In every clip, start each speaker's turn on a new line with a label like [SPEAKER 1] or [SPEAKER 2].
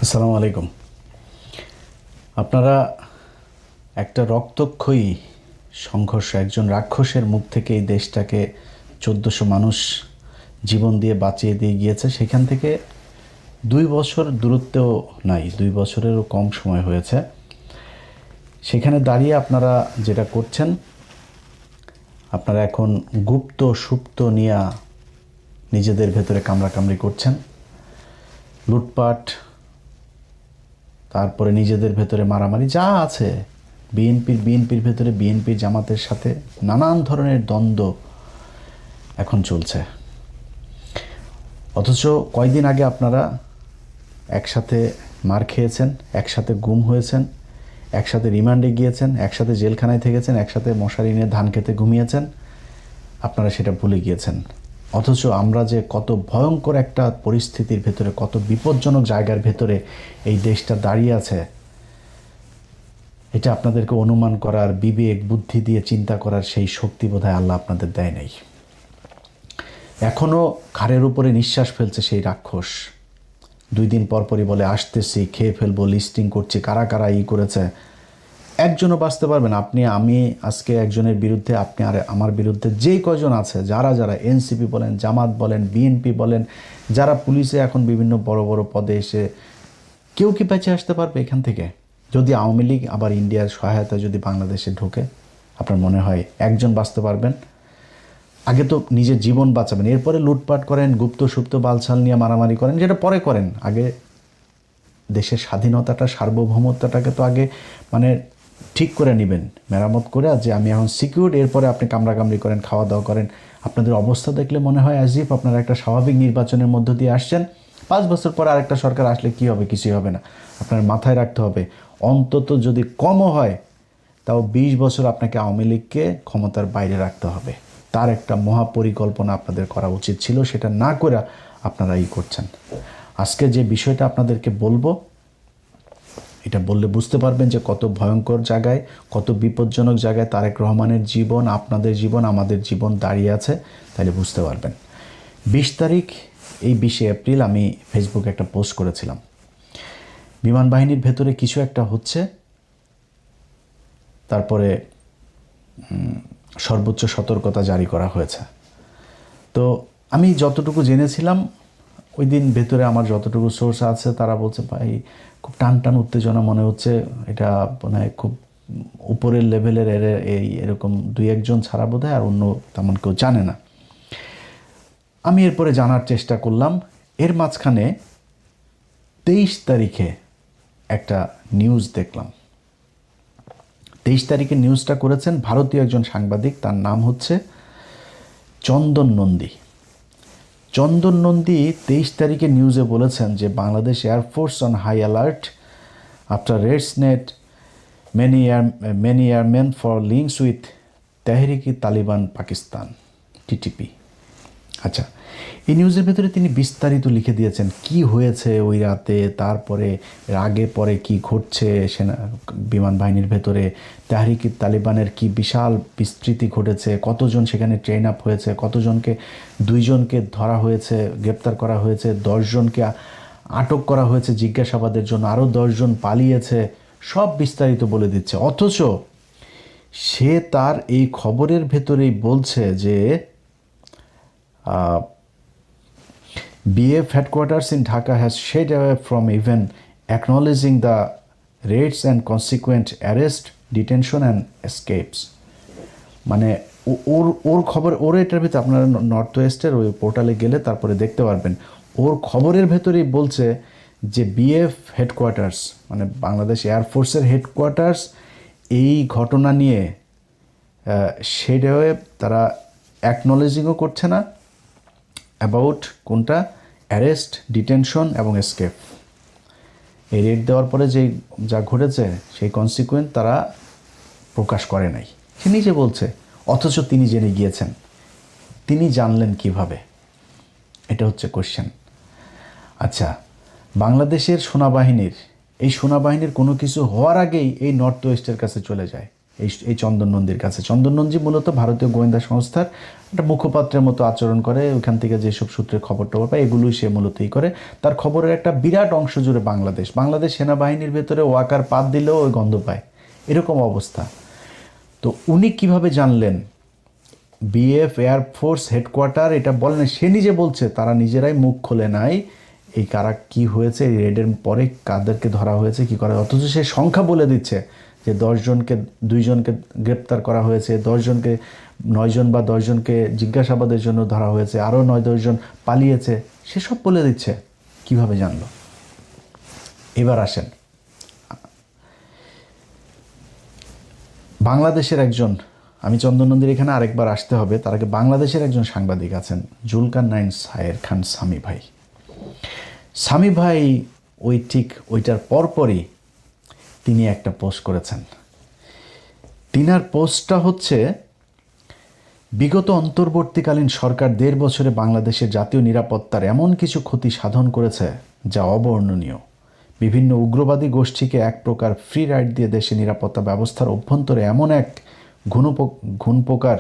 [SPEAKER 1] আসসালামু আলাইকুম। আপনারা একটা রক্তক্ষয়ী সংঘর্ষ, একজন রাক্ষসের মুখ থেকে এই দেশটাকে ১৪০০ মানুষ জীবন দিয়ে বাঁচিয়ে দিয়ে গিয়েছে। সেখান থেকে ২ বছর দূরত্বেও নাই, ২ বছরেরও কম সময় হয়েছে। সেখানে দাঁড়িয়ে আপনারা যেটা করছেন, আপনারা এখন গুপ্ত সুপ্ত নিয়ে নিজেদের ভেতরে কামড়াকামড়ি করছেন, লুটপাট, তারপরে নিজেদের ভেতরে মারামারি যা আছে, বিএনপির ভেতরে বিএনপির জামাতের সাথে নানান ধরনের দ্বন্দ্ব এখন চলছে। অথচ কয়দিন আগে আপনারা একসাথে মার খেয়েছেন, একসাথে গুম হয়েছেন, একসাথে রিমান্ডে গিয়েছেন, একসাথে জেলখানায় থেকেছেন, একসাথে মশারি নিয়ে ধান খেতে ঘুমিয়েছেন। আপনারা সেটা ভুলে গিয়েছেন। অথচ আমরা যে কত ভয়ঙ্কর একটা পরিস্থিতির ভেতরে, কত বিপজ্জনক জায়গার ভেতরে এই দেশটা দাঁড়িয়ে আছে, এটা আপনাদেরকে অনুমান করার, বিবেক বুদ্ধি দিয়ে চিন্তা করার সেই শক্তি বোধহয় আল্লাহ আপনাদের দেয় নাই। এখনও ঘাড়ের উপরে নিঃশ্বাস ফেলছে সেই রাক্ষস। 2 দিন পরপরই বলে আসতেছি, খেয়ে ফেলবো, লিস্টিং করছি, কারা কারা করেছে। একজনও বাঁচতে পারবেন। আমি আজকে একজনের বিরুদ্ধে, আপনি আর আমার বিরুদ্ধে যেই কজন আছে, যারা এনসিপি বলেন, জামাত বলেন, বিএনপি বলেন, যারা পুলিশে এখন বিভিন্ন বড় বড় পদে এসে, কেউ কি বেঁচে আসতে পারবে এখান থেকে? যদি আওয়ামী লীগ আবার ইন্ডিয়ার সহায়তায় যদি বাংলাদেশে ঢোকে, আপনার মনে হয় একজন বাঁচতে পারবেন? আগে তো নিজের জীবন বাঁচাবেন, এরপরে লুটপাট করেন, গুপ্ত সুপ্ত বালছাল নিয়ে মারামারি করেন, যেটা পরে করেন। আগে দেশের স্বাধীনতাটা, সার্বভৌমত্বটাকে তো আগে ঠিক করে নেবেন, মেরামত করে, যে আমি এখন সিকিউর, এরপরে আপনি কামড়াকামড়ি করেন, খাওয়া দাওয়া করেন। আপনাদের অবস্থা দেখলে মনে হয় অ্যাজ ইফ আপনারা একটা স্বাভাবিক নির্বাচনের মধ্য দিয়ে আসছেন। 5 বছর পরে আরেকটা সরকার আসলে কী হবে? কিছুই হবে না। আপনার মাথায় রাখতে হবে, অন্তত যদি কমও হয়, তাও 20 বছর আপনাকে আওয়ামী লীগকে ক্ষমতার বাইরে রাখতে হবে। তার একটা মহাপরিকল্পনা আপনাদের করা উচিত ছিল, সেটা না করে আপনারা করছেন। আজকে যে বিষয়টা আপনাদেরকে বলবো, এটা বললে বুঝতে পারবেন যে কত ভয়ঙ্কর জায়গায়, কত বিপজ্জনক জায়গায় তারেক রহমানের জীবন, আপনাদের জীবন, আমাদের জীবন দাঁড়িয়ে আছে। তাহলে বুঝতে পারবেন। 20 তারিখ, এই 20 এপ্রিল আমি ফেসবুকে একটা পোস্ট করেছিলাম, বিমান বাহিনীর ভেতরে কিছু একটা হচ্ছে, তারপরে সর্বোচ্চ সতর্কতা জারি করা হয়েছে। তো আমি যতটুকু জেনেছিলাম, ওই দিন ভেতরে আমার যতটুকু সোর্স আছে তারা বলছে, ভাই খুব টান টান উত্তেজনা মনে হচ্ছে, এটা মানে খুব উপরের লেভেলের, এরকম 2-1 জন ছাড়া বোধহয় আর অন্য তেমন কেউ জানে না। আমি এরপরে জানার চেষ্টা করলাম। এর মাঝখানে 23 তারিখে একটা নিউজ দেখলাম। 23 তারিখে নিউজটা করেছেন ভারতীয় একজন সাংবাদিক, তার নাম হচ্ছে চন্দন নন্দী। চন্দন নন্দী 23 তারিখে নিউজে বলেছেন যে Bangladesh air force on high alert after raids net many airman for links with Tehrik-i Taliban Pakistan, TTP. আচ্ছা, এই নিউজের ভেতরে তিনি বিস্তারিত লিখে দিয়েছেন কি হয়েছে ওই রাতে, তারপরে আগে পরে কি ঘটছে, সেনা বিমান বাহিনীর ভেতরে তেহরিকি তালিবানের কি বিশাল বিস্তৃতি ঘটেছে, কতজন সেখানে ট্রেন আপ হয়েছে, কতজনকে, 2 জনকে ধরা হয়েছে, গ্রেপ্তার করা হয়েছে, 10 জনকে আটক করা হয়েছে জিজ্ঞাসাবাদের জন্য, আরও 10 জন পালিয়েছে, সব বিস্তারিত বলে দিচ্ছে। অথচ সে তার এই খবরের ভেতরেই বলছে যে BF headquarters in Dhaka has shied away from even acknowledging the raids and consequent arrest, detention and escapes. মানে ওর খবর, ওর এটার ভিতরে, আপনারা নর্থ ওয়েস্টের ওই পোর্টালে গেলে তারপরে দেখতে পারবেন, ওর খবরের ভেতরেই বলছে যে BF হেডকোয়ার্টার্স, মানে বাংলাদেশ এয়ারফোর্সের হেডকোয়ার্টার্স, এই ঘটনা নিয়ে শেড হয়ে তারা অ্যাকনোলেজিংও করছে না অ্যাবাউট কোনটা, অ্যারেস্ট, ডিটেনশন এবং এসকেপ। এই রেড দেওয়ার পরে যা ঘটেছে সেই কনসিকুয়েন্ট তারা প্রকাশ করে নাই, সে নিজে বলছে। অথচ তিনি জেনে গিয়েছেন। তিনি জানলেন কিভাবে? এটা হচ্ছে কোশ্চেন। আচ্ছা, বাংলাদেশের সেনাবাহিনীর, এই সেনাবাহিনীর কোনো কিছু হওয়ার আগেই এই নর্থ ওয়েস্টের কাছে চলে যায়। এই চন্দন নন্দীর কাছে। চন্দন নন্দী মূলত ভারতীয় গোয়েন্দা সংস্থার একটা মুখপাত্রের মতো আচরণ করে, ওইখান থেকে যেসব সূত্রে খবর টবর পায় এগুলোই সে মূলতই করে। তার খবরের একটা বিরাট অংশ জুড়ে বাংলাদেশ সেনাবাহিনীর ভেতরে ওয়াকার পাত দিলেও ওই গন্ধ পায়, এরকম অবস্থা। তো উনি কিভাবে জানলেন? বিএফ এয়ারফোর্স হেডকোয়ার্টার এটা বলেন, সে নিজে বলছে তারা নিজেরাই মুখ খোলে নাই এই কারা কি হয়েছে, এই রেডের পরে কাদেরকে ধরা হয়েছে কি করা, অথচ সে সংখ্যা বলে দিচ্ছে যে 2জনকে গ্রেপ্তার করা হয়েছে, 9জন বা 10জনকে জিজ্ঞাসাবাদের জন্য ধরা হয়েছে, আরও 9-10জন পালিয়েছে, সেসব বলে দিচ্ছে। কিভাবে জানলো? এবার আসেন, বাংলাদেশের একজন, আমি চন্দন নন্দীর এখানে আরেকবার আসতে হবে, তার আগে বাংলাদেশের একজন সাংবাদিক আছেন, জুলকারনাইন সায়ের খান সামি ভাই। সামি ভাই ওইটার পরপরই তিনি একটা পোস্ট করেছেন। তিনার পোস্টটা হচ্ছে, বিগত অন্তর্বর্তীকালীন সরকার 1.5 বছরে বাংলাদেশের জাতীয় নিরাপত্তার এমন কিছু ক্ষতি সাধন করেছে যা অবর্ণনীয়। বিভিন্ন উগ্রবাদী গোষ্ঠীকে এক প্রকার ফ্রি রাইড দিয়ে দেশে নিরাপত্তা ব্যবস্থার অভ্যন্তরে এমন এক ঘুণপোকার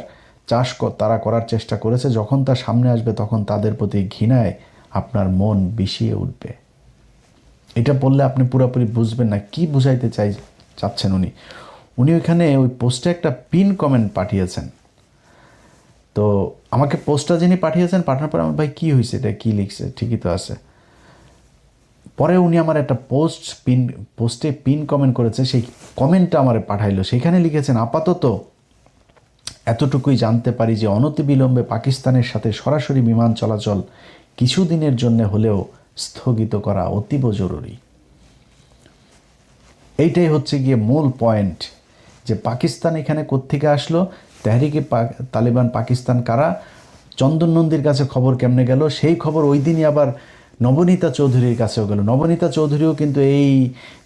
[SPEAKER 1] চাষ তারা করার চেষ্টা করেছে, যখন তা সামনে আসবে তখন তাদের প্রতি ঘৃণায় আপনার মন বিষিয়ে উঠবে। এটা বললে আপনি পুরোপুরি বুঝবেন না কি বুঝাইতে চাচ্ছেন উনি ওইখানে ওই পোস্টে একটা পিন কমেন্ট পাঠিয়েছেন। তো আমাকে পোস্টটা যিনি পাঠিয়েছেন, পাঠানোর পরে আমার ভাই কী হয়েছে, এটা কী লিখছে, ঠিকই তো আছে। পরে উনি আমার একটা পোস্টে পিন কমেন্ট করেছে, সেই কমেন্টটা আমার পাঠাইলো। সেখানে লিখেছেন, আপাতত এতটুকুই জানতে পারি যে অনতিবিলম্বে পাকিস্তানের সাথে সরাসরি বিমান চলাচল কিছুদিনের জন্য হলেও স্থগিত করা অতীব জরুরি। এইটাই হচ্ছে গিয়ে মূল পয়েন্ট, যে পাকিস্তান এখানে কোত্থেকে আসলো, তেহরিকে তালিবান পাকিস্তান কারা, চন্দন নন্দীর কাছে খবর কেমনে গেল, সেই খবর ওই দিনই আবার নবনীতা চৌধুরীর কাছেও গেল। নবনীতা চৌধুরীও কিন্তু এই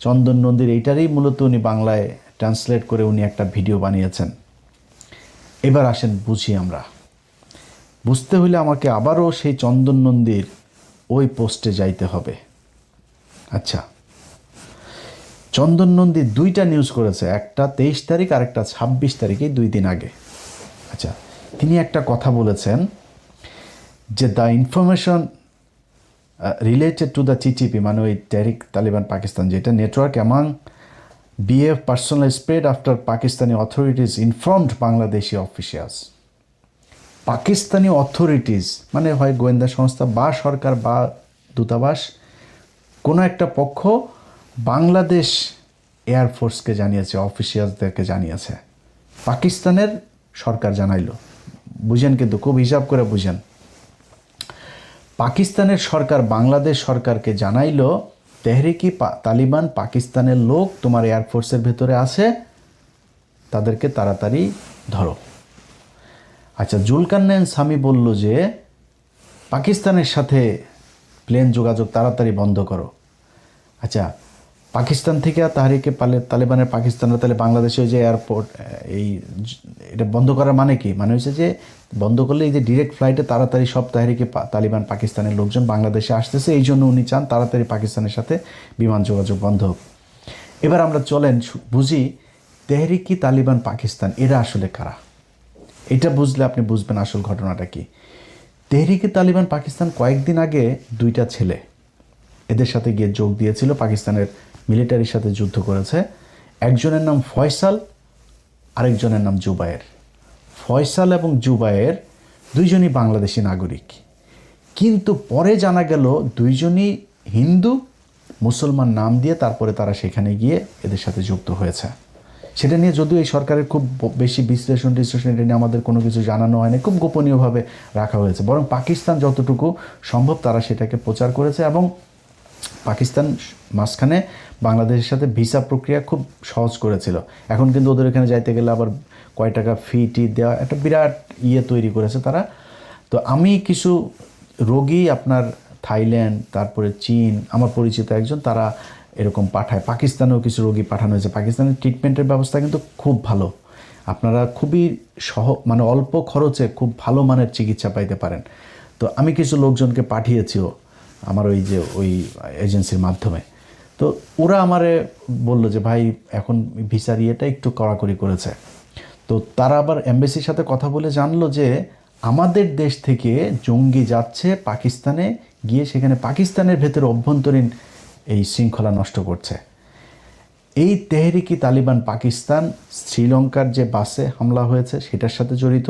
[SPEAKER 1] চন্দন নন্দীর এইটারই মূলত উনি বাংলায় ট্রান্সলেট করে উনি একটা ভিডিও বানিয়েছেন। এবার আসেন বুঝি আমরা। বুঝতে হলে আমাকে আবারও সেই চন্দন নন্দীর ওই পোস্টে যাইতে হবে। আচ্ছা, চন্দন নন্দী 2টা নিউজ করেছে, একটা 23 তারিখ আর একটা 26 তারিখে, 2 দিন আগে। আচ্ছা, তিনি একটা কথা বলেছেন যে the information related to the TTP, মানে ওই তেহরিক তালিবান পাকিস্তান, যেটা network among BF personal spread after Pakistani authorities informed Bangladeshi officials. Pakistani authorities মানে হয় গোয়েন্দা সংস্থা বা সরকার বা দূতাবাস, কোনো একটা পক্ষ বাংলাদেশ এয়ারফোর্সকে জানিয়েছে, অফিসিয়ালসদেরকে জানিয়েছে, পাকিস্তানের সরকার জানাইল। বুঝেন, কিন্তু খুব হিসাব করে বুঝেন। পাকিস্তানের সরকার বাংলাদেশ সরকারকে জানাইল, তেহরিকি তালিবান পাকিস্তানের লোক তোমার এয়ারফোর্সের ভেতরে আছে, তাদেরকে তাড়াতাড়ি ধরো। আচ্ছা, জুলকারনাইন সামি বলল যে পাকিস্তানের সাথে প্লেন যোগাযোগ তাড়াতাড়ি বন্ধ করো। আচ্ছা, পাকিস্তান থেকে তাহরিকে তালিবানের পাকিস্তানরা তাহলে বাংলাদেশে যে এয়ারপোর্ট এটা বন্ধ করার মানে কি? মানে হচ্ছে যে বন্ধ করলে এই যে ডিরেক্ট ফ্লাইটে তাড়াতাড়ি সব তাহরিকে তালিবান পাকিস্তানের লোকজন বাংলাদেশে আসতেছে, এই জন্য উনি চান তাড়াতাড়ি পাকিস্তানের সাথে বিমান যোগাযোগ বন্ধ হোক। এবার আমরা চলেন বুঝি তেহরিকি তালিবান পাকিস্তান এরা আসলে কারা। এটা বুঝলে আপনি বুঝবেন আসল ঘটনাটা কি। তেহরিকি তালিবান পাকিস্তান কয়েকদিন আগে 2টা ছেলে এদের সাথে গিয়ে যোগ দিয়েছিল, পাকিস্তানের মিলিটারির সাথে যুদ্ধ করেছে। একজনের নাম ফয়সাল, আরেকজনের নাম জুবায়ের। ফয়সাল এবং জুবায়ের 2জনই বাংলাদেশি নাগরিক, কিন্তু পরে জানা গেল 2জনই হিন্দু মুসলমান নাম দিয়ে তারপরে তারা সেখানে গিয়ে এদের সাথে যুক্ত হয়েছে। সেটা নিয়ে যদিও এই সরকারের খুব বেশি বিশ্লেষণ এটা নিয়ে আমাদের কোনো কিছু জানানো হয়নি, খুব গোপনীয়ভাবে রাখা হয়েছে। বরং পাকিস্তান যতটুকু সম্ভব তারা সেটাকে প্রচার করেছে, এবং পাকিস্তান মাঝখানে বাংলাদেশের সাথে ভিসা প্রক্রিয়া খুব সহজ করেছিল। এখন কিন্তু ওদের এখানে যাইতে গেলে আবার কয় টাকা ফি দেওয়া একটা বিরাট তৈরি করেছে তারা। তো আমি কিছু রোগী আপনার থাইল্যান্ড, তারপরে চীন, আমার পরিচিত একজন, তারা এরকম পাঠায়। পাকিস্তানেও কিছু রোগী পাঠানো হয়েছে। পাকিস্তানের ট্রিটমেন্টের ব্যবস্থা কিন্তু খুব ভালো, আপনারা খুবই মানে অল্প খরচে খুব ভালো মানের চিকিৎসা পাইতে পারেন। তো আমি কিছু লোকজনকে পাঠিয়েছিও আমার ওই এজেন্সির মাধ্যমে। তো ওরা আমারে বললো যে ভাই এখন ভিসার ইয়েটা একটু কড়াকড়ি করেছে। তো তারা আবার এমবাসির সাথে কথা বলে জানলো যে আমাদের দেশ থেকে জঙ্গি যাচ্ছে পাকিস্তানে, গিয়ে সেখানে পাকিস্তানের ভেতরে অভ্যন্তরীণ এই শৃঙ্খলা নষ্ট করছে। এই তেহরিকি তালিবান পাকিস্তান শ্রীলঙ্কার যে বাসে হামলা হয়েছে সেটার সাথে জড়িত,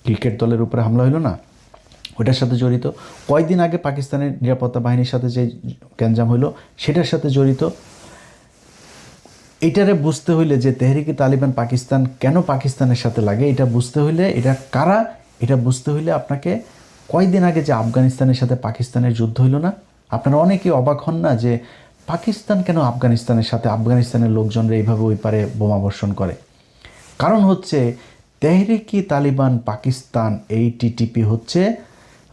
[SPEAKER 1] ক্রিকেট দলের উপরে হামলা হলো না, ওটার সাথে জড়িত। কয়েকদিন আগে পাকিস্তানের নিরাপত্তা বাহিনীর সাথে যে গ্যাঞ্জাম হইলো সেটার সাথে জড়িত। এইটারে বুঝতে হইলে যে তেহরিকি তালিবান পাকিস্তান কেন পাকিস্তানের সাথে লাগে, এটা বুঝতে হইলে, এটা কারা, এটা বুঝতে হইলে আপনাকে কয়েকদিন আগে যে আফগানিস্তানের সাথে পাকিস্তানের যুদ্ধ হইল না, আপনারা অনেকেই অবাক হন না যে পাকিস্তান কেন আফগানিস্তানের সাথে, আফগানিস্তানের লোকজনরা এইভাবে ওই পারে বোমা বর্ষণ করে। কারণ হচ্ছে তেহরিকি তালিবান পাকিস্তান, এই টিটিপি হচ্ছে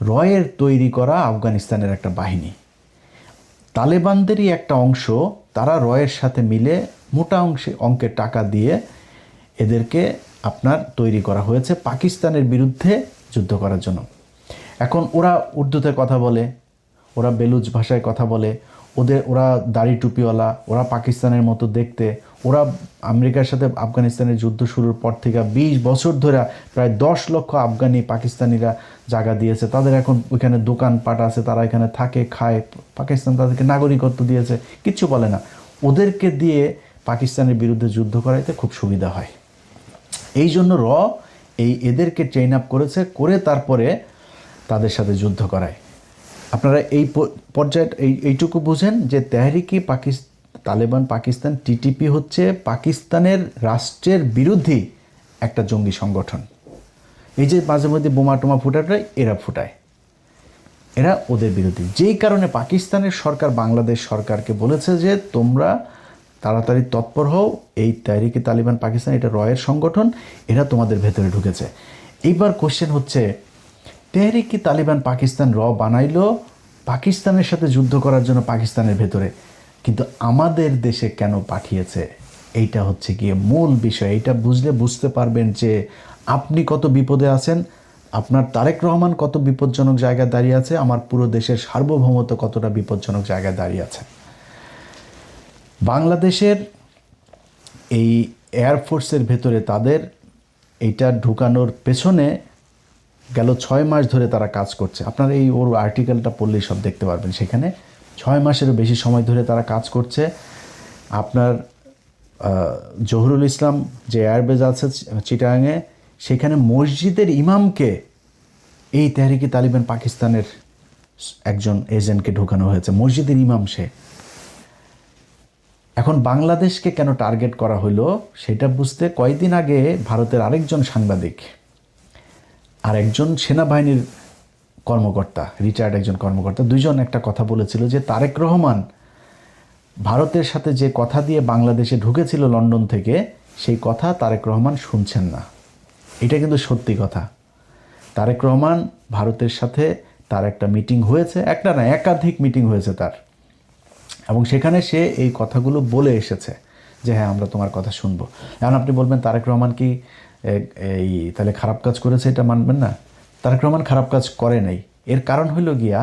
[SPEAKER 1] রয়ের তৈরি করা আফগানিস্তানের একটা বাহিনী। তালেবানদেরই একটা অংশ, তারা রয়ের সাথে মিলে মোটা অঙ্কের টাকা দিয়ে এদেরকে আপনার তৈরি করা হয়েছে পাকিস্তানের বিরুদ্ধে যুদ্ধ করার জন্য। এখন ওরা উর্দুতে কথা বলে, ওরা বেলুচ ভাষায় কথা বলে, ওরা দাড়ি টুপিওয়ালা, ওরা পাকিস্তানের মতো দেখতে। ওরা আমেরিকার সাথে আফগানিস্তানের যুদ্ধ শুরুর পর থেকে 20 বছর ধরে প্রায় 10 লক্ষ আফগানি পাকিস্তানিরা জায়গা দিয়েছে, তাদের এখন ওইখানে দোকানপাট আছে, তারা এখানে থাকে খায়, পাকিস্তান তাদেরকে নাগরিকত্ব দিয়েছে, কিচ্ছু বলে না। ওদেরকে দিয়ে পাকিস্তানের বিরুদ্ধে যুদ্ধ করাইতে খুব সুবিধা হয়। এই জন্য এদেরকে ট্রেন আপ করেছে, করে তারপরে তাদের সাথে যুদ্ধ করায়। আপনারা এই পর্যায়ে এইটুকু বুঝেন যে তেহরিকি তালেবান পাকিস্তান টিটিপি হচ্ছে পাকিস্তানের রাষ্ট্রের বিরোধী একটা জঙ্গি সংগঠন। এই যে মাঝে মধ্যে বোমা টোমা ফুটাটাই এরা ফুটায়, এরা ওদের বিরোধী। যেই কারণে পাকিস্তানের সরকার বাংলাদেশ সরকারকে বলেছে যে তোমরা তাড়াতাড়ি তৎপর হও, এই তেহরিকি তালিবান পাকিস্তান এটা রয়ের সংগঠন, এরা তোমাদের ভেতরে ঢুকেছে। এইবার কোশ্চেন হচ্ছে তেহরিকি তালিবান পাকিস্তান বানাইলো পাকিস্তানের সাথে যুদ্ধ করার জন্য পাকিস্তানের ভেতরে, কিন্তু আমাদের দেশে কেন পাঠিয়েছে? এইটা হচ্ছে গিয়ে মূল বিষয়। এইটা বুঝলে বুঝতে পারবেন যে আপনি কত বিপদে আছেন, আপনার তারেক রহমান কত বিপজ্জনক জায়গায় দাঁড়িয়ে আছে, আমার পুরো দেশের সার্বভৌমত্ব কতটা বিপজ্জনক জায়গায় দাঁড়িয়ে আছে। বাংলাদেশের এই এয়ারফোর্সের ভেতরে তাদের এইটা ঢুকানোর পেছনে গেল 6 মাস ধরে তারা কাজ করছে। আপনারা এই ওর আর্টিকেলটা পড়লেই সব দেখতে পারবেন। সেখানে 6 মাসেরও বেশি সময় ধরে তারা কাজ করছে। আপনার জহুরুল ইসলাম যে এয়ারবেজ আছে চিটাগাংয়ে, সেখানে মসজিদের ইমামকে এই তেহরিকি তালিবান পাকিস্তানের একজন এজেন্টকে ঢোকানো হয়েছে, মসজিদের ইমাম সে। এখন বাংলাদেশকে কেন টার্গেট করা হলো সেটা বুঝতে কয়েকদিন আগে ভারতের আরেকজন সাংবাদিক আর একজন সেনাবাহিনীর কর্মকর্তা, রিটায়ার্ড একজন কর্মকর্তা, দুইজন একটা কথা বলেছিল যে তারেক রহমান ভারতের সাথে যে কথা দিয়ে বাংলাদেশে ঢুকেছিল লন্ডন থেকে, সেই কথা তারেক রহমান শুনছেন না। এটা কিন্তু সত্যি কথা। তারেক রহমান ভারতের সাথে তার একটা মিটিং হয়েছে, একটা না একাধিক মিটিং হয়েছে তার, এবং সেখানে সে এই কথাগুলো বলে এসেছে যে হ্যাঁ আমরা তোমার কথা শুনবো। এখন আপনি বলবেন তারেক রহমান কি এই তাহলে খারাপ কাজ করেছে, এটা মানবেন না? তারেক রহমান খারাপ কাজ করে নাই। এর কারণ হইল গিয়া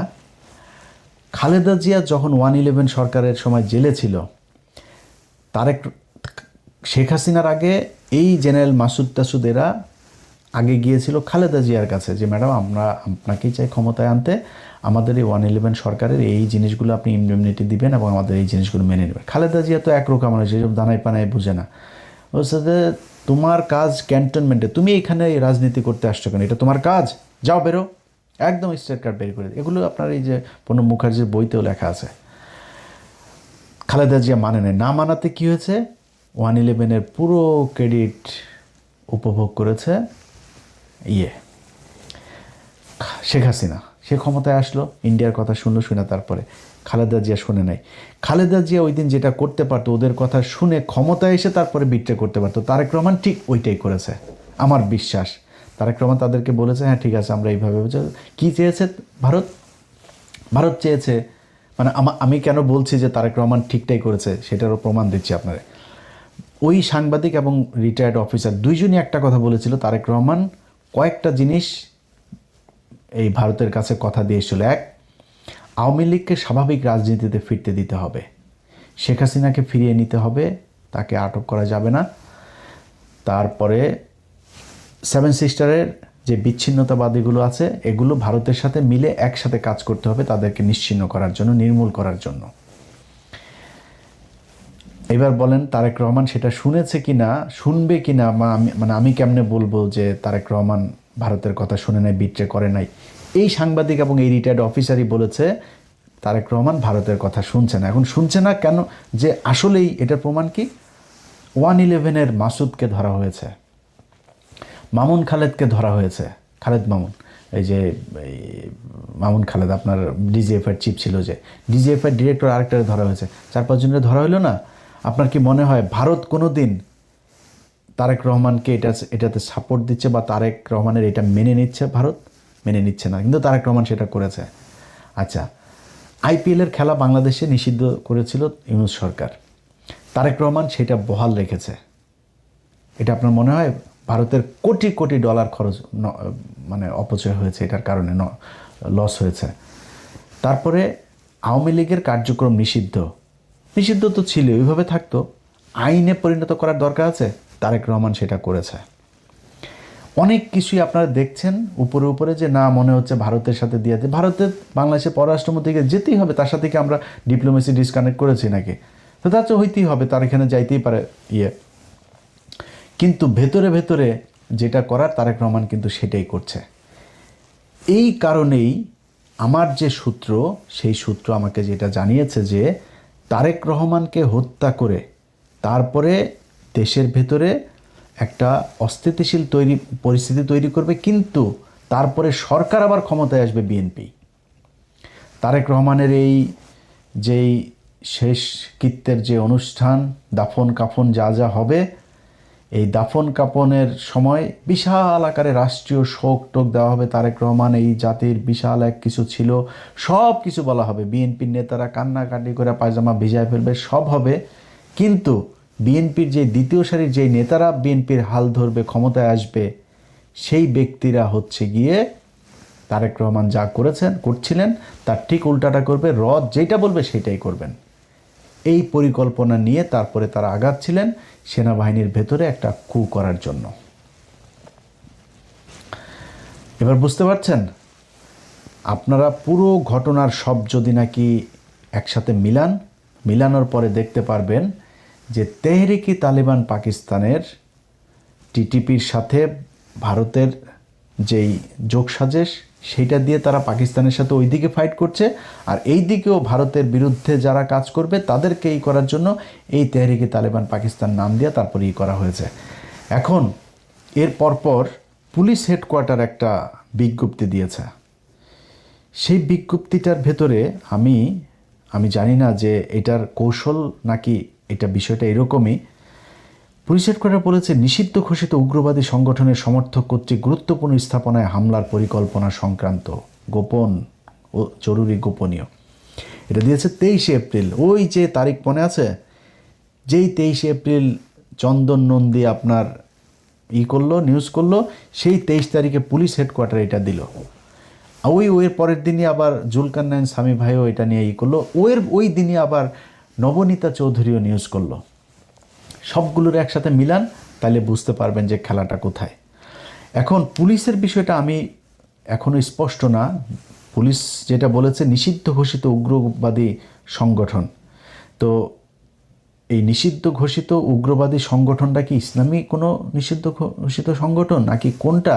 [SPEAKER 1] খালেদা জিয়া যখন 111 সরকারের সময় জেলে ছিল, শেখ হাসিনার আগে এই জেনারেল মাসুদ টাসুদ এরা আগে গিয়েছিল খালেদা জিয়ার কাছে যে ম্যাডাম আমরা আপনাকেই চাই ক্ষমতায় আনতে, আমাদের এই 111 সরকারের এই জিনিসগুলো আপনি ইমডিউনিটি দিবেন এবং আমাদের এই জিনিসগুলো মেনে নেবেন। খালেদা জিয়া তো একরকম মানুষ, যেসব দানায় পানায় বুঝে না। বলছে যে তোমার কাজ ক্যান্টনমেন্টে, তুমি এখানে রাজনীতি করতে আসছো কেন? এটা তোমার কাজ, যাও বেরো, একদম স্ট্রেট কার্ড বের করে। এগুলো আপনার এই যে প্রণব মুখার্জির বইতেও লেখা আছে। খালেদা জিয়া মানে নেই, না মানাতে কী হয়েছে, 111-এর পুরো ক্রেডিট উপভোগ করেছে শেখ হাসিনা। সে ক্ষমতায় আসলো, ইন্ডিয়ার কথা শুনলো, শুনে তারপরে খালেদা জিয়া শুনে নাই। খালেদা জিয়া ওই দিন যেটা করতে পারতো, ওদের কথা শুনে ক্ষমতায় এসে তারপরে বিট্রে করতে পারতো। তারেক রহমান ঠিক ওইটাই করেছে আমার বিশ্বাস। তারেক রহমান তাদেরকে বলেছে হ্যাঁ ঠিক আছে আমরা এইভাবে, কী চেয়েছে ভারত চেয়েছে, মানে আমি কেন বলছি যে তারেক রহমান ঠিকটাই করেছে সেটারও প্রমাণ দিচ্ছি আপনারা। ওই সাংবাদিক এবং রিটায়ার্ড অফিসার দুইজনই একটা কথা বলেছিল, তারেক রহমান কয়েকটা জিনিস এই ভারতের কাছে কথা দিয়েছিল। এক, আওয়ামী লীগকে স্বাভাবিক রাজনীতিতে ফিরতে দিতে হবে, শেখ হাসিনাকে ফিরিয়ে নিতে হবে, তাকে আটক করা যাবে না। তারপরে সেভেন সিস্টারের যে বিচ্ছিন্নতাবাদীগুলো আছে এগুলো ভারতের সাথে মিলে একসাথে কাজ করতে হবে তাদেরকে নিশ্চিহ্ন করার জন্য, নির্মূল করার জন্য। এবার বলেন তারেক রহমান সেটা শুনেছে কি না, শুনবে কি না, মানে আমি কেমনে বলবো যে তারেক রহমান ভারতের কথা শুনে নাই, বিট্রে করে নাই? এই সাংবাদিক এবং এই রিটায়ার্ড অফিসারই বলেছে তারেক রহমান ভারতের কথা শুনছে না। এখন শুনছে না কেন, যে আসলেই এটার প্রমাণ কি? 111-এর মাসুদকে ধরা হয়েছে, মামুন খালেদকে ধরা হয়েছে, খালেদ মামুন, এই যে মামুন খালেদ আপনার ডিজিএফআই চিফ ছিল, যে ডিজিএফআই ডিরেক্টর আরেকটারে ধরা হয়েছে, 4-5 জনের ধরা হইলো না? আপনার কি মনে হয় ভারত কোনো দিন তারেক রহমানকে এটাতে সাপোর্ট দিচ্ছে বা তারেক রহমানের এটা মেনে নিচ্ছে? ভারত মেনে নিচ্ছে না, কিন্তু তারেক রহমান সেটা করেছে। আচ্ছা, আইপিএলের খেলা বাংলাদেশে নিষিদ্ধ করেছিল ইউনূস সরকার, তারেক রহমান সেটা বহাল রেখেছে। এটা আপনার মনে হয় ভারতের কোটি কোটি ডলার খরচ মানে অপচয় হয়েছে, এটার কারণে লস হয়েছে? তারপরে আওয়ামী লীগের কার্যক্রম নিষিদ্ধ তো ছিল, ওইভাবে থাকতো, আইনে পরিণত করার দরকার আছে, তারেক রহমান সেটা করেছে। অনেক কিছুই আপনারা দেখছেন উপরে উপরে যে না মনে হচ্ছে ভারতের সাথে দিয়ে, ভারতের বাংলাদেশের পররাষ্ট্রমন্ত্রীকে যেতেই হবে, তার সাথে কি আমরা ডিপ্লোমেসি ডিসকানেক্ট করেছি নাকি? তো তার চেয়ে হইতেই হবে, তার এখানে যাইতেই পারে কিন্তু ভেতরে ভেতরে যেটা করার তারেক রহমান কিন্তু সেটাই করছে। এই কারণেই আমার যে সূত্র, সেই সূত্র আমাকে যেটা জানিয়েছে যে তারেক রহমানকে হত্যা করে তারপরে দেশের ভেতরে একটা অস্থিতিশীল পরিস্থিতি তৈরি করবে, কিন্তু তারপরে সরকার আবার ক্ষমতায় আসবে বিএনপি। তারেক রহমানের এই যেই শেষ কৃত্যের যে অনুষ্ঠান, দাফন কাফন যা যা হবে, এই দাফন কাফনের সময় বিশাল আকারে রাষ্ট্রীয় শোক টোক দেওয়া হবে। তারেক রহমান এই জাতির বিশাল এক কিছু ছিল, সব কিছু বলা হবে। বিএনপির নেতারা কান্নাকাটি করে পায়জামা ভিজায় ফেলবে, সব হবে। কিন্তু বিএনপির যে দ্বিতীয় সারির যেই নেতারা বিএনপির হাল ধরবে, ক্ষমতায় আসবে, সেই ব্যক্তিরা হচ্ছে গিয়ে তারেক রহমান যা করছিলেন তার ঠিক উল্টাটা করবে। যেটা বলবে সেটাই করবেন, এই পরিকল্পনা নিয়ে তারপরে তারা আগাচ্ছিলেন সেনাবাহিনীর ভেতরে একটা কু করার জন্য। এবার বুঝতে পারছেন আপনারা পুরো ঘটনার সব যদি নাকি একসাথে মিলানোর পরে দেখতে পারবেন যে তেহরিকি তালিবান পাকিস্তানের টিটিপির সাথে ভারতের যেই যোগসাজেশ, সেইটা দিয়ে তারা পাকিস্তানের সাথে ওই দিকে ফাইট করছে, আর এই দিকেও ভারতের বিরুদ্ধে যারা কাজ করবে তাদেরকে এই করার জন্য এই তেহরিকি তালিবান পাকিস্তান নাম দিয়ে তারপরে করা হয়েছে। এখন এর পরপর পুলিশ হেডকোয়ার্টার একটা বিজ্ঞপ্তি দিয়েছে। সেই বিজ্ঞপ্তিটার ভেতরে আমি জানি না যে এটার কৌশল নাকি এটা বিষয়টা এরকমই। পুলিশ হেডকোয়ার্টার বলেছে, নিষিদ্ধ ঘোষিত উগ্রবাদী সংগঠনের সমর্থক কর্তৃক গুরুত্বপূর্ণ স্থাপনায় হামলার পরিকল্পনা সংক্রান্ত গোপন ও জরুরি গোপনীয়। এটা দিয়েছে 23 এপ্রিল। ওই যে তারিখ মনে আছে, যেই 23 এপ্রিল চন্দন নন্দী আপনার নিউজ করলো, সেই 23 তারিখে পুলিশ হেডকোয়ার্টার এটা দিল। ওই পরের দিনই আবার জুলকারনাইন স্বামী ভাইও এটা নিয়ে করলো। ওই দিনই আবার নবনীতা চৌধুরীও নিউজ করলো। সবগুলোর একসাথে মিলান, তাহলে বুঝতে পারবেন যে খেলাটা কোথায়। এখন পুলিশের বিষয়টা আমি এখনও স্পষ্ট না। পুলিশ যেটা বলেছে নিষিদ্ধ ঘোষিত উগ্রবাদী সংগঠন, তো এই নিষিদ্ধ ঘোষিত উগ্রবাদী সংগঠনটা কি ইসলামী কোনো নিষিদ্ধ ঘোষিত সংগঠন নাকি কোনটা,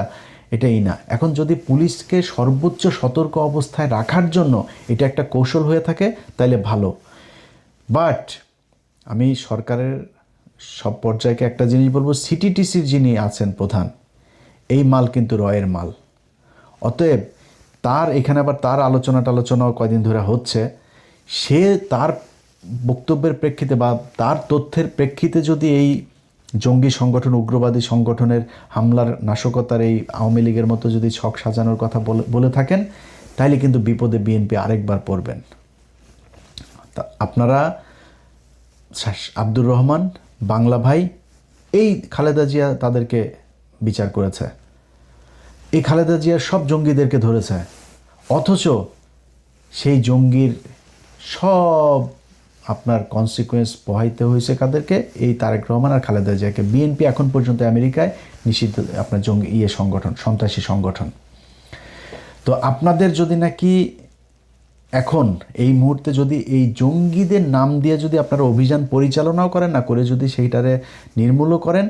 [SPEAKER 1] এটাই না। এখন যদি পুলিশকে সর্বোচ্চ সতর্ক অবস্থায় রাখার জন্য এটা একটা কৌশল হয়ে থাকে তাহলে ভালো। বাট আমি সরকারের সব পর্যায়কে একটা জিনিস বলবো, সিটিটিসির যিনি আছেন প্রধান, এই মাল কিন্তু রয়ের মাল। অতএব তার এখানে আবার তার আলোচনাও কয়দিন ধরে হচ্ছে, সে তার বক্তব্যের প্রেক্ষিতে বা তার তথ্যের প্রেক্ষিতে যদি এই জঙ্গি সংগঠন, উগ্রবাদী সংগঠনের হামলার নাশকতার এই আওয়ামী লীগের মতো যদি ছক সাজানোর কথা বলে থাকেন, তাহলে কিন্তু বিপদে বিএনপি আরেকবার পড়বেন। আপনারা আব্দুর রহমান, বাংলা ভাই, এই খালেদা জিয়া তাদেরকে বিচার করেছে, এই খালেদা জিয়ার সব জঙ্গিদেরকে ধরেছে, অথচ সেই জঙ্গির সব আপনার কনসিকুয়েন্স পোহাইতে হয়েছে কাদেরকে? এই তারেক রহমান আর খালেদা জিয়াকে। বিএনপি এখন পর্যন্ত আমেরিকায় নিষিদ্ধ আপনার জঙ্গি সংগঠন, সন্ত্রাসী সংগঠন। তো আপনাদের যদি নাকি এখন এই মুহূর্তে যদি এই জঙ্গিদের নাম দিয়ে যদি আপনারা অভিযান পরিচালনাও করেন, না করে যদি সেইটারে নির্মূলও করেন,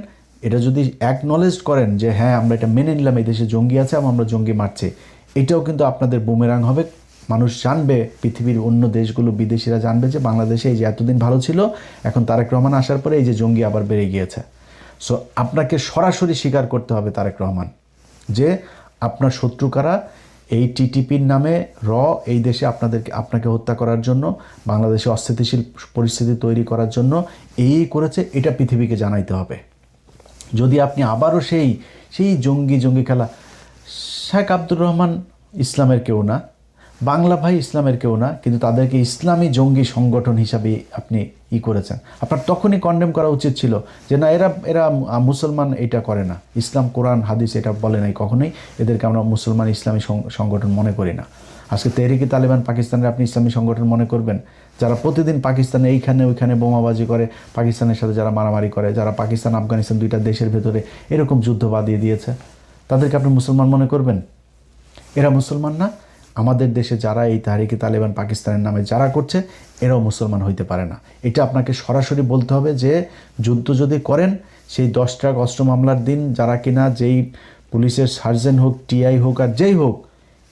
[SPEAKER 1] এটা যদি অ্যাকনলেজ করেন যে হ্যাঁ আমরা এটা মেনে নিলাম এই দেশে জঙ্গি আছে এবং আমরা জঙ্গি মারছি, এটাও কিন্তু আপনাদের বুমেরাং হবে। মানুষ জানবে, পৃথিবীর অন্য দেশগুলো, বিদেশিরা জানবে যে বাংলাদেশে এই যে এতদিন ভালো ছিল, এখন তারেক রহমান আসার পরে এই যে জঙ্গি আবার বেড়ে গিয়েছে। সো আপনাকে সরাসরি স্বীকার করতে হবে তারেক রহমান যে আপনার শত্রু কারা। এই টিটিপির নামে এই দেশে আপনাকে হত্যা করার জন্য, বাংলাদেশে অস্থিতিশীল পরিস্থিতি তৈরি করার জন্য এই করেছে, এটা পৃথিবীকে জানাইতে হবে। যদি আপনি আবারও সেই জঙ্গি খেলা, শেখ আব্দুর রহমান ইসলামের কেউ না, বাংলা ভাই ইসলামের কেউ না, কিন্তু তাদেরকে ইসলামী জঙ্গি সংগঠন হিসাবে আপনি করেছেন। আপনার তখনই কন্ডেম করা উচিত ছিল যে না, এরা মুসলমান, এটা করে না, ইসলাম কোরআন হাদিস এটা বলে নাই কখনোই, এদেরকে আমরা মুসলমান ইসলামী সংগঠন মনে করি না। আজকে তেহরিকে তালেবান পাকিস্তানের আপনি ইসলামী সংগঠন মনে করবেন? যারা প্রতিদিন পাকিস্তানে এইখানে ওইখানে বোমাবাজি করে, পাকিস্তানের সাথে যারা মারামারি করে, যারা পাকিস্তান আফগানিস্তান দুইটা দেশের ভেতরে এরকম যুদ্ধ বাঁধিয়ে দিয়েছে, তাদেরকে আপনি মুসলমান মনে করবেন? এরা মুসলমান না। আমাদের দেশে যারা এই তাহরিকে তালেবান পাকিস্তানের নামে যারা করছে, এরাও মুসলমান হইতে পারে না। এটা আপনাকে সরাসরি বলতে হবে যে যুদ্ধ যদি করেন, সেই 10 ট্রাক অস্ত্র মামলার দিন যারা কিনা, যেই পুলিশের সার্জেন্ট হোক, টিআই হোক আর যেই হোক,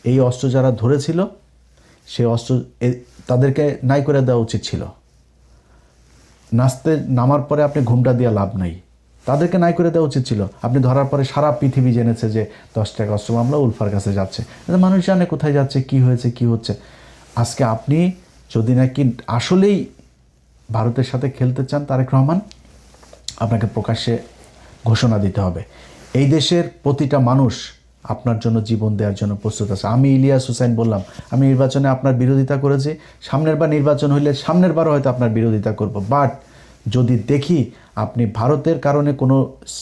[SPEAKER 1] এই অস্ত্র যারা ধরেছিল, সেই অস্ত্র তাদেরকে নাই করে দেওয়া উচিত ছিল। নামার পরে আপনি ঘুমটা দিয়ে লাভ নাই, তাদেরকে নাই করে দেওয়া উচিত ছিল। আপনি ধরার পরে সারা পৃথিবী জেনেছে যে 10 টাকা অস্ত্র মামলা উলফার কাছে যাচ্ছে, মানুষ জানে কোথায় যাচ্ছে, কি হয়েছে, কি হচ্ছে। আজকে আপনি যদি নাকি আসলেই ভারতের সাথে খেলতে চান তারেক রহমান, আপনাকে প্রকাশ্যে ঘোষণা দিতে হবে এই দেশের প্রতিটা মানুষ আপনার জন্য জীবন দেওয়ার জন্য প্রস্তুত আছে। আমি ইলিয়াস হুসাইন বললাম, আমি নির্বাচনে আপনার বিরোধিতা করেছি, সামনের বার নির্বাচন হইলে সামনের বারও হয়তো আপনার বিরোধিতা করব। বাট যদি দেখি আপনি ভারতের কারণে কোনো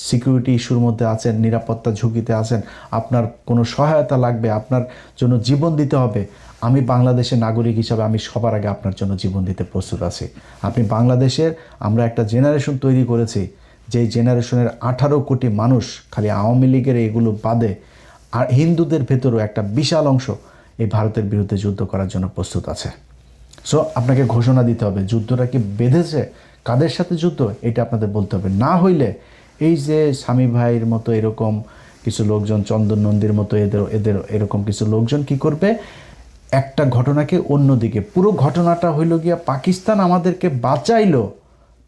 [SPEAKER 1] সিকিউরিটি ইস্যুর মধ্যে আছেন, নিরাপত্তা ঝুঁকিতে আছেন, আপনার কোনো সহায়তা লাগবে, আপনার জন্য জীবন দিতে হবে, আমি বাংলাদেশের নাগরিক হিসাবে আমি সবার আগে আপনার জন্য জীবন দিতে প্রস্তুত আছি। আপনি বাংলাদেশের, আমরা একটা জেনারেশন তৈরি করেছি, যেই জেনারেশনের 18 কোটি মানুষ, খালি আওয়ামী লীগের এগুলো বাদে আর হিন্দুদের ভেতরেও একটা বিশাল অংশ এই ভারতের বিরুদ্ধে যুদ্ধ করার জন্য প্রস্তুত আছে। সো আপনাকে ঘোষণা দিতে হবে যুদ্ধটা কি বেঁধেছে, কাদের সাথে যুদ্ধ, এটা আপনাদের বলতে হবে। না হইলে এই যে স্বামী ভাইয়ের মতো এরকম কিছু লোকজন, চন্দন নন্দীর মতো এদের এরকম কিছু লোকজন কি করবে, একটা ঘটনাকে অন্যদিকে, পুরো ঘটনাটা হইল গিয়া পাকিস্তান আমাদেরকে বাঁচাইলো,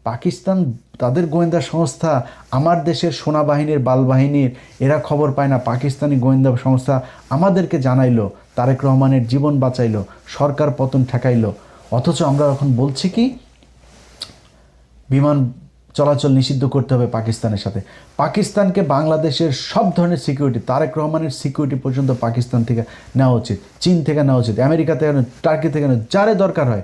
[SPEAKER 1] পাকিস্তান তাদের গোয়েন্দা সংস্থা আমার দেশের সেনাবাহিনীর বালবাহিনীর এরা খবর পায় না, পাকিস্তানি গোয়েন্দা সংস্থা আমাদেরকে জানাইলো, তারেক রহমানের জীবন বাঁচাইলো, সরকার পতন ঠেকাইলো। অথচ আমরা এখন বলছি কি বিমান চলাচল নিষিদ্ধ করতে হবে পাকিস্তানের সাথে। পাকিস্তানকে বাংলাদেশের সব ধরনের সিকিউরিটি, তারেক রহমানের সিকিউরিটি পর্যন্ত পাকিস্তান থেকে নেওয়া উচিত, চীন থেকে নেওয়া উচিত, আমেরিকা থেকে, টার্কি থেকে, যারে দরকার হয়।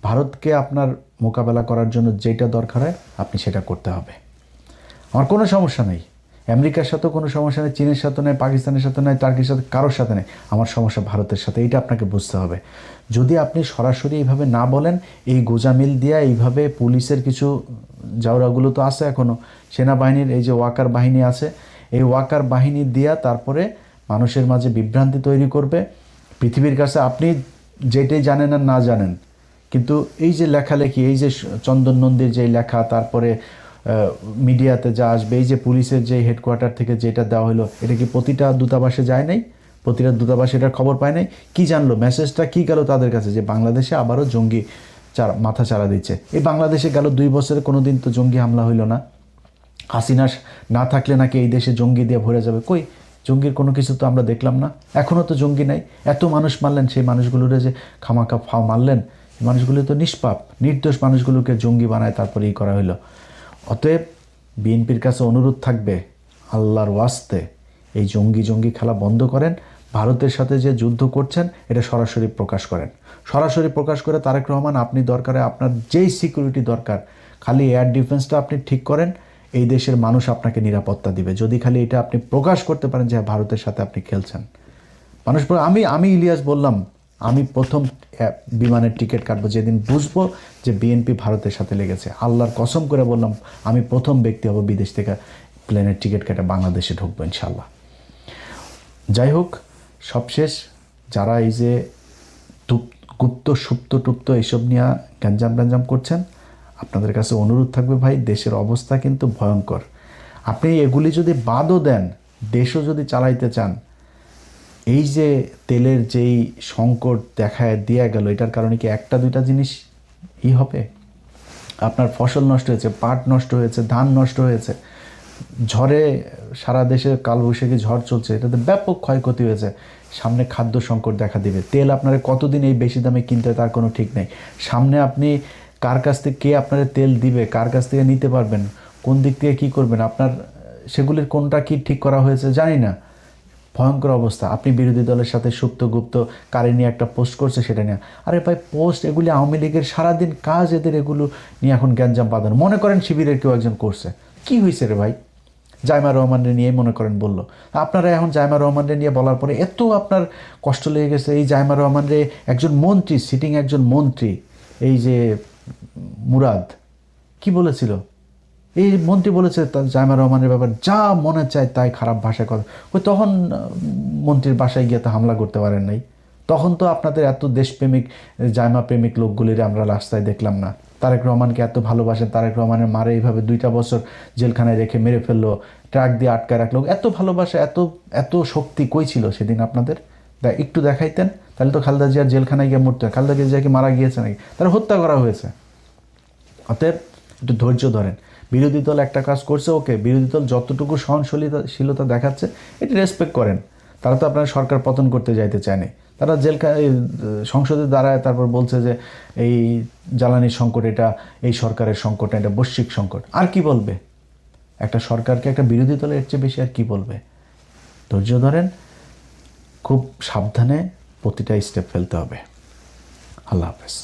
[SPEAKER 1] ভারতকে আপনার মোকাবেলা করার জন্য যেটা দরকার হয় আপনি সেটা করতে হবে। আমার কোনো সমস্যা নেই, আমেরিকার সাথেও কোনো সমস্যা নেই, চীনের সাথে নেই, পাকিস্তানের সাথে নেই, টার্কির সাথে, কারোর সাথে নেই। আমার সমস্যা ভারতের সাথে, এইটা আপনাকে বুঝতে হবে। যদি আপনি সরাসরি এইভাবে না বলেন, এই গোজামিল দিয়া এইভাবে পুলিশের কিছু জাউরাগুলো তো আছে এখনও, সেনাবাহিনীর এই যে ওয়াকার বাহিনী আছে, এই ওয়াকার বাহিনী দিয়া তারপরে মানুষের মাঝে বিভ্রান্তি তৈরি করবে। পৃথিবীর কাছে আপনি যেটাই জানেন আর না জানেন, কিন্তু এই যে লেখালেখি, এই যে চন্দন নন্দীর যেই লেখা, তারপরে মিডিয়াতে যা আসবে, এই যে পুলিশের যে হেডকোয়ার্টার থেকে যেটা দেওয়া হলো, এটা কি প্রতিটা দূতাবাসে যায় নাই? প্রতিটা দূতাবাসে এটার খবর পায় নাই? কি জানলো, মেসেজটা কি গেল তাদের কাছে যে বাংলাদেশে আবারও জঙ্গি মাথা চারা দিচ্ছে? এই বাংলাদেশে গেল 2 বছরে কোনো দিন তো জঙ্গি হামলা হইল না। হাসিনা না থাকলে নাকি এই দেশে জঙ্গি দিয়ে ভরে যাবে, কই জঙ্গির কোনো কিছু তো আমরা দেখলাম না, এখনও তো জঙ্গি নাই। এত মানুষ মারলেন, সেই মানুষগুলোরে যে খামাখা ফাও মারলেন, মানুষগুলো তো নিষ্পাপ, নির্দোষ মানুষগুলোকে জঙ্গি বানায় তারপরে করা হইলো। অতএব বিএনপির কাছে অনুরোধ থাকবে, আল্লাহর ওয়াস্তে এই জঙ্গি খেলা বন্ধ করেন। ভারতের সাথে যে যুদ্ধ করছেন এটা সরাসরি প্রকাশ করেন, সরাসরি প্রকাশ করে তারেক রহমান আপনি দরকারে আপনার যেই সিকিউরিটি দরকার, খালি এয়ার ডিফেন্সটা আপনি ঠিক করেন, এই দেশের মানুষ আপনাকে নিরাপত্তা দিবে। যদি খালি এটা আপনি প্রকাশ করতে পারেন যে ভারতের সাথে আপনি খেলছেন, মানুষ আমি ইলিয়াস বললাম, আমি প্রথম বিমানের টিকিট কাটবো যেদিন বুঝবো যে বিএনপি ভারতের সাথে লেগেছে। আল্লাহর কসম করে বললাম, আমি প্রথম ব্যক্তি হব বিদেশ থেকে প্লেনের টিকিট কেটে বাংলাদেশে ঢুকবো ইনশাল্লাহ। যাই হোক, সবশেষ যারা এই যে গুপ্ত সুপ্ত টুপ্ত এইসব নিয়ে গ্যাঞ্জাম করছেন, আপনাদের কাছে অনুরোধ থাকবে ভাই, দেশের অবস্থা কিন্তু ভয়ঙ্কর। আপনি এগুলি যদি বাদও দেন, দেশও যদি চালাইতে চান, এই যে তেলের যেই সংকট দেখায় দেয়া গেল, এটার কারণে কি একটা দুইটা জিনিস হবে? আপনার ফসল নষ্ট হয়েছে, পাট নষ্ট হয়েছে, ধান নষ্ট হয়েছে, ঝড়ে সারা দেশে কালবৈশাখী ঝড় চলছে, এটাতে ব্যাপক ক্ষয়ক্ষতি হয়েছে। সামনে খাদ্য সংকট দেখা দিবে। তেল আপনারা কতদিন এই বেশি দামে কিনতে তার কোনো ঠিক নেই। সামনে আপনি কার কাছ থেকে কে আপনারা তেল দিবে, কার কাছ থেকে নিতে পারবেন, কোন দিক থেকে কী করবেন, আপনার সেগুলির কোনটা কি ঠিক করা হয়েছে জানি না। ভয়ঙ্কর অবস্থা। আপনি বিরোধী দলের সাথে সুপ্ত গুপ্ত কারে নিয়ে একটা পোস্ট করছে, সেটা নিয়ে, আরে ভাই পোস্ট এগুলি আওয়ামী লীগের সারাদিন কাজ, এদের এগুলো নিয়ে এখন গ্যাঞ্জাম বাঁধানো। মনে করেন শিবিরের কেউ একজন করছে, কি হয়েছে রে ভাই? জাইমা রহমানরে নিয়ে মনে করেন বললো, আপনারা এখন জাইমা রহমানরে নিয়ে বলার পরে এত আপনার কষ্ট লেগে গেছে। এই জাইমা রহমানরে একজন মন্ত্রী, সিটিং একজন মন্ত্রী, এই যে মুরাদ কি বলেছিল, এই মন্ত্রী বলেছে জাইমা রহমানের ব্যাপার যা মনে চায় তাই খারাপ ভাষায় কথা। ওই তখন মন্ত্রীর বাসায় গিয়ে তো হামলা করতে পারেন নাই? তখন তো আপনাদের এত দেশপ্রেমিক জাইমা প্রেমিক লোকগুলির আমরা রাস্তায় দেখলাম না। তারেক রহমানকে এত ভালোবাসেন, তারেক রহমানের মারে এইভাবে 2টা বছর জেলখানায় রেখে মেরে ফেললো, ট্রাক দিয়ে আটকায় রাখলো। এত ভালোবাসা, এত শক্তি কই ছিল সেদিন আপনাদের? একটু দেখাইতেন, তাহলে তো খালেদা জিয়ার জেলখানায় গিয়ে মরতে হয়। খালেদা জিয়া কি মারা গিয়েছে নাকি? তারা হত্যা করা হয়েছে। অতএব একটু ধৈর্য ধরেন। বিরোধী দল একটা কাজ করছে, ওকে, বিরোধী দল যতটুকু সহনশীলতা দেখাচ্ছে এটি রেসপেক্ট করেন। তারা তো আপনার সরকার পতন করতে যাইতে চায়নি। তারা সংসদে দাঁড়ায় তারপর বলছে যে এই জ্বালানি সংকট এটা এই সরকারের সংকট, এটা বৈশ্বিক সংকট। আর কি বলবে একটা সরকারকে? একটা বিরোধী দলের চেয়ে বেশি আর কি বলবে? ধৈর্য ধরেন, খুব সাবধানে প্রতিটা স্টেপ ফেলতে হবে। আল্লাহ হাফেজ।